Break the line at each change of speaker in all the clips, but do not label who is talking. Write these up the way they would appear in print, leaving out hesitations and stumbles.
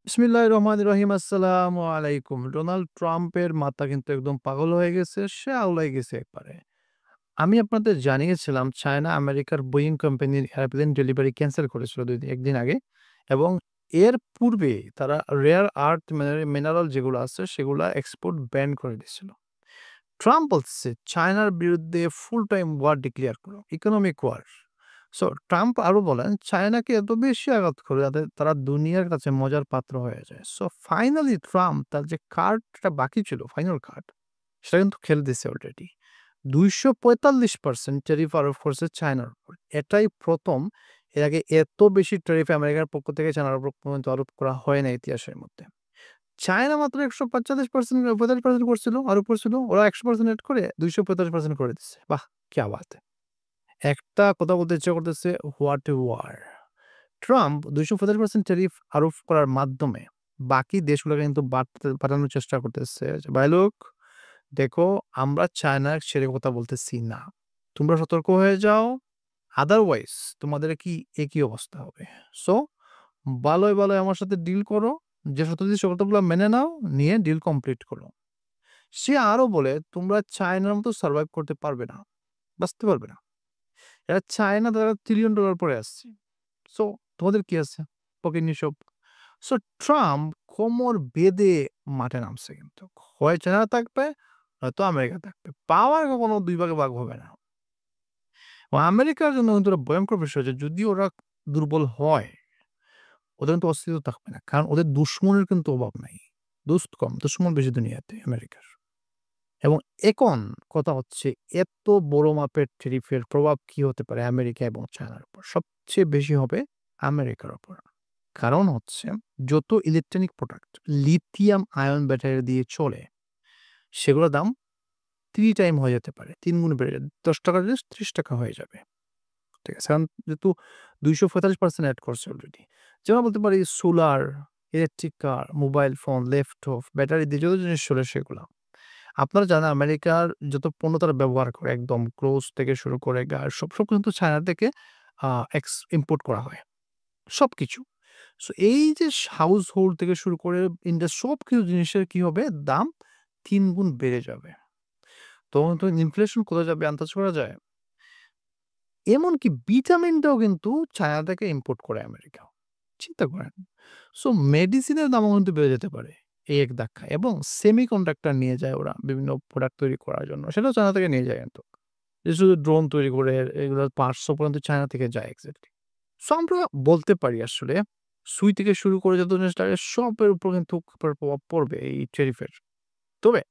বিসমিল্লাহির রহমানির রহিম। আসসালামু আলাইকুম। ডোনাল্ড ট্রাম্পের মাথা কিন্তু একদম পাগল হয়ে গেছে। সে আউলাই গেছে একবারে। আমি আপনাদের জানিয়েছিলাম চায়না আমেরিকার বোয়িং কোম্পানির এয়ারপ্লেন ডেলিভারি ক্যানসেল করেছিল ১ দিন আগে এবং এর পূর্বে তারা রেয়ার আর্থ মিনারেল যেগুলো আছে সেগুলা এক্সপোর্ট ব্যান করে দিয়েছিল। ট্রাম্প বলছে চায়নার বিরুদ্ধে ফুল টাইম ওয়ার ডিক্লেয়ার করো, ইকোনমিক ওয়ার। সো ট্রাম্প আরো বলেন চায়নাকে এত বেশি আঘাত করে যাতে তারা দুনিয়ার কাছে মজার পাত্র হয়ে যায়। সো ফাইনালি ট্রাম্প তার যে কার্ডটা বাকি ছিল, ফাইনাল কার্ড, সেটা কিন্তু খেলে দিছে অলরেডি। ২৪৫% ট্যারিফ আরোপ করছে চায়নার উপর। এটাই প্রথম। এর আগে এত বেশি ট্যারিফ আমেরিকার পক্ষ থেকে চায়নার উপর পর্যন্ত আরোপ করা হয় না ইতিহাসের মধ্যে। চায়না মাত্র ১৪৫% ৪৫% করছিল, আরোপ করছিল। ওরা ১০০% এড করে ২৪৫% করে দিচ্ছে। বাহ! কিয়া বাত হ্যায়! একটা কথা বলতে ইচ্ছা করতেছে, what a war! Trump ২৫০% tariff আরোপ করার মাধ্যমে বাকি দেশগুলোকে কিন্তু পাঠানোর চেষ্টা করতেছে যে, "ভাই লোক, দেখো আমরা চায়না ছেড়ে কথা বলতেছি না। তোমরা সতর্ক হয়ে যাও। আদারওয়াইজ তোমাদের কি একই অবস্থা হবে। সো ভালোয় আমার সাথে ডিল করো। যে শর্তগুলো মেনে নাও, নিয়ে ডিল কমপ্লিট করো।" সে আরো বলে, "তোমরা চায়নার মতো সারভাইভ করতে পারবে না। বাঁচতে পারবে না। এরা চায়না তারা $1 ট্রিলিয়ন পড়ে আসছে। সো তোমাদের কি আছে? ফকিন্নি সব।" সো ট্রাম্প কোমর বেঁধে মাঠে নামছে কিন্তু। হয় চায়না থাকবে, নয়তো আমেরিকা থাকবে। পাওয়ার কখনো ২ ভাগে ভাগ হবে না। আমেরিকার জন্য কিন্তু এটা ভয়ংকর বিষয় যে যদি ওরা দুর্বল হয়, ওদের কিন্তু অস্তিত্ব থাকবে না। কারণ ওদের দুশমনের কিন্তু অভাব নাই। দোস্ত কম, দুশমন বেশি দুনিয়াতে আমেরিকার। এবং এখন কথা হচ্ছে এত বড় মাপের ট্যারিফের প্রভাব কি হতে পারে আমেরিকা এবং চায়নার উপর? সবচেয়ে বেশি হবে আমেরিকার উপর। কারণ হচ্ছে যত electronic product lithium ion battery দিয়ে চলে, সেগুলোর দাম ৩ টাইম হয়ে যেতে পারে। ৩ গুণ বেড়ে যাবে। ৳১০ র জিনিস ৳৩০ হয়ে যাবে। ঠিক আছে? কারণ যেহেতু ২৪৫% এড করছে অলরেডি। যেমন বলতে পারি সোলার, ইলেকট্রিক কার, মোবাইল ফোন, ল্যাপটপ, ব্যাটারি দিয়ে যত জিনিস চলে সেগুলা। আপনারা জানেন আমেরিকার যত পণ্য তারা ব্যবহার করে একদম ক্লোথস থেকে শুরু করে সব কিন্তু চায়না থেকে আ ইম্পোর্ট করা হয়। সবকিছু। সো এই যে হাউস হোল্ড থেকে শুরু করে সবকিছু জিনিসের কি হবে? দাম ৩ গুণ বেড়ে যাবে। তখন তো ইনফ্লেশন কোথায় যাবে আন্দাজ করা যায়? এমনকি ভিটামিনটাও কিন্তু চায়না থেকে ইম্পোর্ট করে আমেরিকা। চিন্তা করেন। সো মেডিসিনের দামও কিন্তু বেড়ে যেতে পারে এই এক ধাক্কায় এবং সেমিকন্ডাক্টর নিয়ে যায় ওরা বিভিন্ন প্রোডাক্ট তৈরি করার জন্য। সেটাও চায়না থেকে নিয়ে যায় কিন্তু। যে শুধু ড্রোন তৈরি করে এগুলোর পার্টসও পর্যন্ত চায়না থেকে যায় এক্সাক্টলি। সো আমরা বলতে পারি আসলে সুই থেকে শুরু করে যত জিনিস লাগে সবের উপর কিন্তু প্রভাব পড়বে এই ট্যারিফের। তবে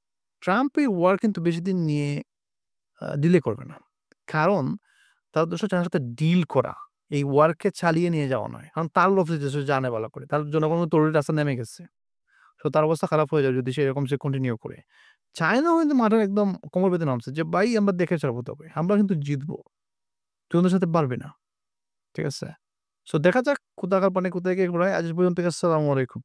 ট্রাম্প এই ওয়ার কিন্তু বেশিদিন নিয়ে ডিলে করবে না। কারণ তার উদ্দেশ্য চায়নার সাথে ডিল করা। এই ওয়ারকে চালিয়ে নিয়ে যাওয়া নয়। কারণ তার লোভ জিতেছে জানে ভালো করে। তার জনগণ তরির রাস্তায় নেমে গেছে। সো তার অবস্থা খারাপ হয়ে যাবে যদি সে কন্টিনিউ করে। চায়নাও কিন্তু মাঠে একদম কোমর বেঁধে নামছে যে, "ভাই আমরা দেখে ছাড়বো তবে। আমরা কিন্তু জিতবো। তুই আমাদের সাথে পারবি না।" ঠিক আছে? সো দেখা যাক কোথাকার পানি কোথায় গিয়ে ঘোরায়। আজ পর্যন্ত আসসালামু আলাইকুম।